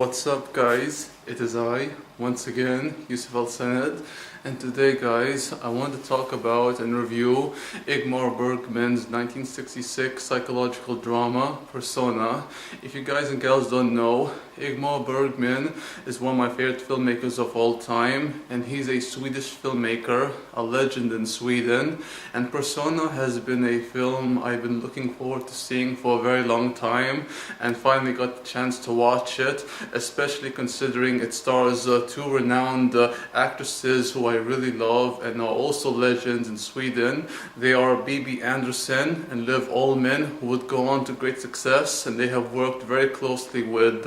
What's up guys, it is I, once again, Elisabet, and today guys, I want to talk about and review Ingmar Bergman's 1966 psychological drama, Persona. If you guys and gals don't know, Ingmar Bergman is one of my favorite filmmakers of all time, and he's a Swedish filmmaker, a legend in Sweden, and Persona has been a film I've been looking forward to seeing for a very long time, and finally got the chance to watch it, especially considering it stars two renowned actresses who I really love and are also legends in Sweden. They are Bibi and Liv Ullmann, who would go on to great success, and they have worked very closely with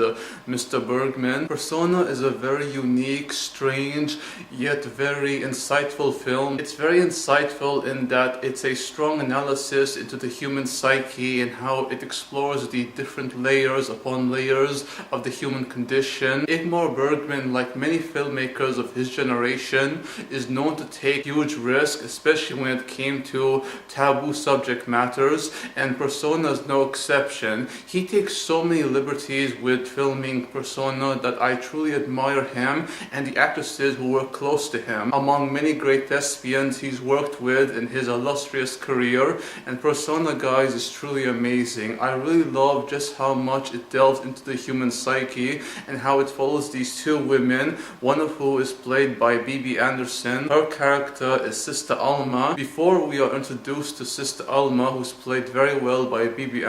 Mr. Bergman. Persona is a very unique, strange, yet very insightful film. It's very insightful in that it's a strong analysis into the human psyche and how it explores the different layers upon layers of the human condition. Ingmar Bergman, like many filmmakers of his generation, is known to take huge risks, especially when it came to taboo subject matters, and Persona is no exception. He takes so many liberties with filming Persona that I truly admire him and the actresses who work close to him. Among many great thespians he's worked with in his illustrious career, and Persona, guys, is truly amazing. I really love just how much it delves into the human psyche and how it follows these two women, one of who is played by Bibi. Her character is Sister Alma. Before we are introduced to Sister Alma, who's played very well by Bibi,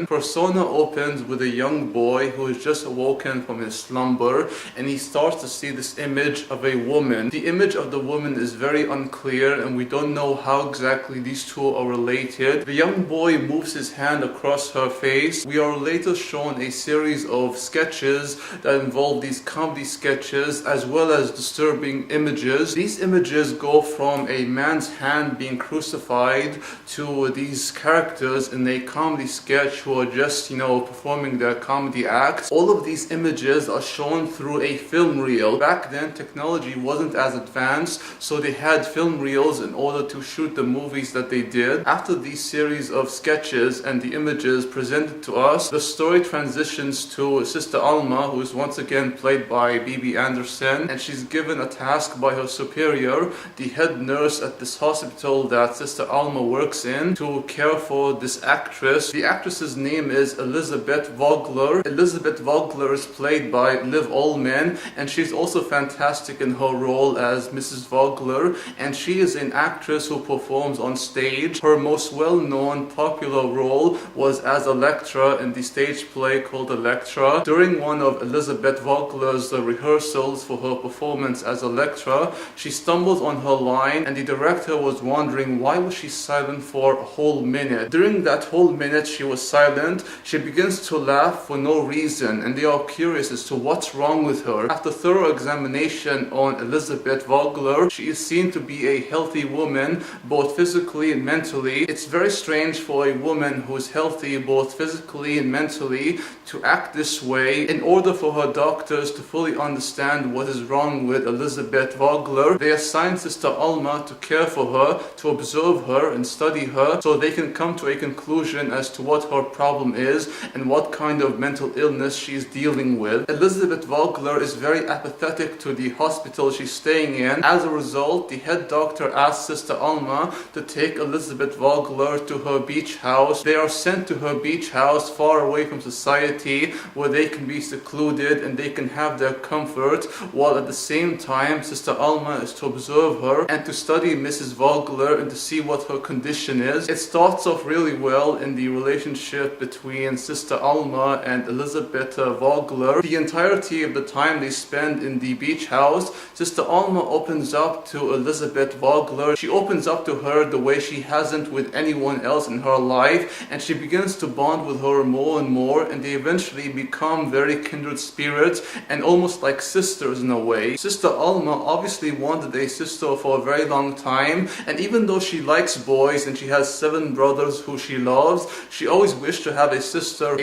Persona opens with a young boy who is just awoken from his slumber, and he starts to see this image of a woman. The image of the woman is very unclear, and we don't know how exactly these two are related. The young boy moves his hand across her face. We are later shown a series of sketches that involve these comedy sketches as well as disturbing images. These images go from a man's hand being crucified to these characters in a comedy sketch who are just, performing their comedy acts. All of these images are shown through a film reel. Back then, technology wasn't as advanced, so they had film reels in order to shoot the movies that they did. After these series of sketches and the images presented to us, the story transitions to Sister Alma, who is once again played by Bibi, and she's given a task by her superior, the head nurse at this hospital that Sister Alma works in, to care for this actress. The actress's name is Elisabeth Vogler. Elisabeth Vogler is played by Liv Ullmann, and she's also fantastic in her role as Mrs. Vogler, and she is an actress who performs on stage. Her most well-known popular role was as Electra in the stage play called Electra. During one of Elisabeth Vogler's rehearsals for her performance as Electra, she stumbled on her line, and the director was wondering why was she silent for a whole minute. During that whole minute she was silent, she begins to laugh for no reason, and they are curious as to what's wrong with her. After thorough examination on Elisabeth Vogler, she is seen to be a healthy woman, both physically and mentally. It's very strange for a woman who is healthy both physically and mentally to act this way. In order for her doctors to fully understand what is wrong with Elisabeth Vogler, they assign Sister Alma to care for her, to observe her and study her, so they can come to a conclusion as to what her problem is and what kind of mental illness she is dealing with. Elisabeth Vogler is very apathetic to the hospital she's staying in. As a result, the head doctor asks Sister Alma to take Elisabeth Vogler to her beach house. They are sent to her beach house far away from society, where they can be secluded and they can have their comfort, while at the same time Sister Alma is to observe her and to study Mrs. Vogler and to see what her condition is. It starts off really well in the relationship between Sister Alma and Elisabeth Vogler. The entirety of the time they spend in the beach house, Sister Alma opens up to Elisabeth Vogler. She opens up to her the way she hasn't with anyone else in her life, and she begins to bond with her more and more, and they eventually become very kindred spirits and almost like sisters in a way. Sister Alma obviously wanted a sister for a very long time, and even though she likes boys and she has 7 brothers who she loves, she always wished to have a sister,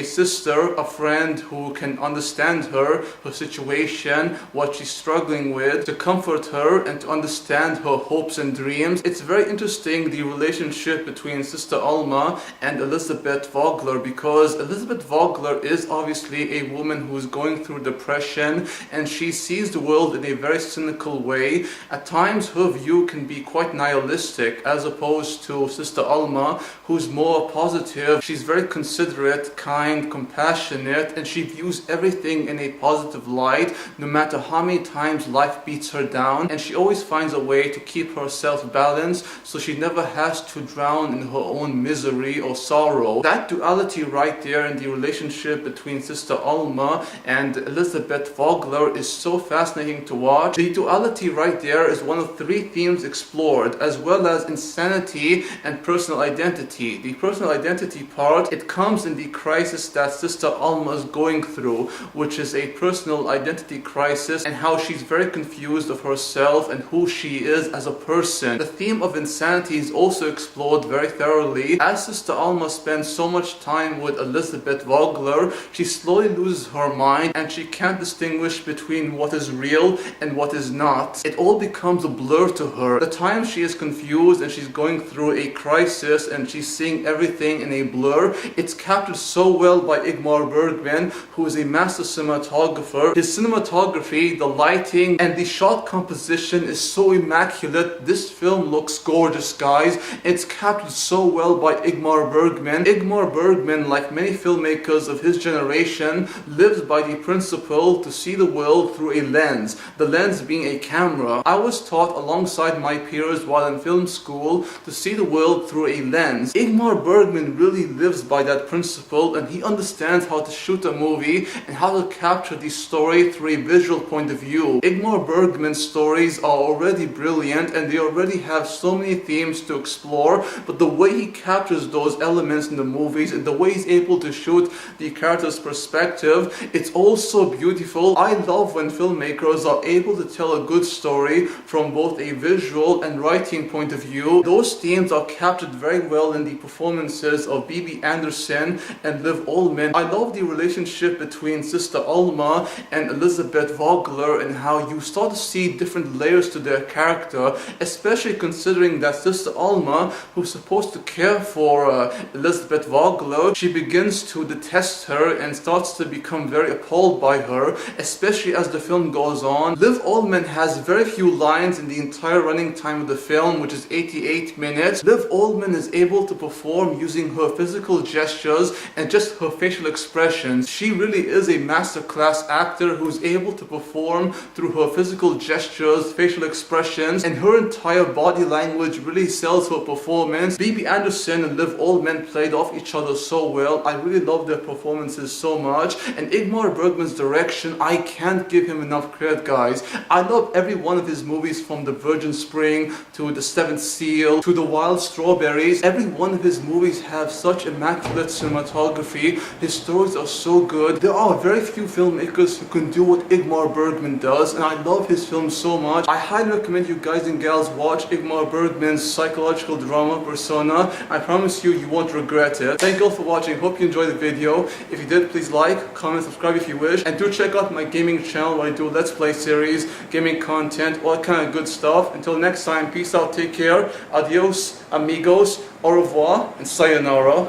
a friend who can understand her situation, what she's struggling with, to comfort her and to understand her hopes and dreams. It's very interesting, the relationship between Sister Alma and Elisabeth Vogler, because Elisabeth Vogler is obviously a woman who is going through depression, and she sees the world in a very cynical way. At times her view can be quite nihilistic, as opposed to Sister Alma, who's more positive. She's very considerate, kind, compassionate, and she views everything in a positive light, no matter how many times life beats her down, and she always finds a way to keep herself balanced so she never has to drown in her own misery or sorrow. That duality right there in the relationship between Sister Alma and Elisabeth Vogler is so fascinating to watch. The duality right there is one of 3 themes explored, as well as insanity and personal identity. The personal identity part, it comes in the crisis that Sister Alma is going through, which is a personal identity crisis, and how she's very confused of herself and who she is as a person. The theme of insanity is also explored very thoroughly. As Sister Alma spends so much time with Elisabeth Vogler, she slowly loses her mind and she can't distinguish between what is real and what is not. It all becomes a blur to her. The time she is confused and she's going through a crisis and she's seeing everything in a blur, it's captured so well by Ingmar Bergman, who is a master cinematographer. His cinematography, the lighting, and the shot composition is so immaculate. This film looks gorgeous, guys. It's captured so well by Ingmar Bergman. Ingmar Bergman, like many filmmakers of his generation, lives by the principle to see the world through a lens, the lens being a camera. I was taught alongside my peers while in film school to see the world through a lens. Ingmar Bergman really lives by that principle, and he understands how to shoot a movie and how to capture the story through a visual point of view. Ingmar Bergman's stories are already brilliant and they already have so many themes to explore, but the way he captures those elements in the movies and the way he's able to shoot the character's perspective, it's all so beautiful. I love when filmmakers are able to tell a good story from both a visual and writing point of view. Those themes are captured very well in the performances of Bibi and Ullmann. I love the relationship between Sister Alma and Elisabeth Vogler and how you start to see different layers to their character, especially considering that Sister Alma, who's supposed to care for Elisabeth Vogler, she begins to detest her and starts to become very appalled by her, especially as the film goes on. Ullmann has very few lines in the entire running time of the film, which is 88 minutes. Ullmann is able to perform using her physical gestures and just her facial expressions. She really is a masterclass actor who's able to perform through her physical gestures, facial expressions, and her entire body language really sells her performance. Bibi and Ullmann played off each other so well. I really love their performances so much, and Ingmar Bergman's direction, I can't give him enough credit, guys. I love every one of his movies, from The Virgin Spring to The Seventh Seal to The Wild Strawberries. Every one of his movies have such immaculate cinematography. His stories are so good. There are very few filmmakers who can do what Ingmar Bergman does, and I love his films so much. I highly recommend you guys and gals watch Ingmar Bergman's psychological drama Persona. I promise you, you won't regret it. Thank you all for watching. Hope you enjoyed the video. If you did, please like, comment, subscribe if you wish, and do check out my gaming channel where I do Let's Play series, gaming content, all kind of good stuff. Until next time, peace out, take care, adios, amigos, au revoir, and sayonara.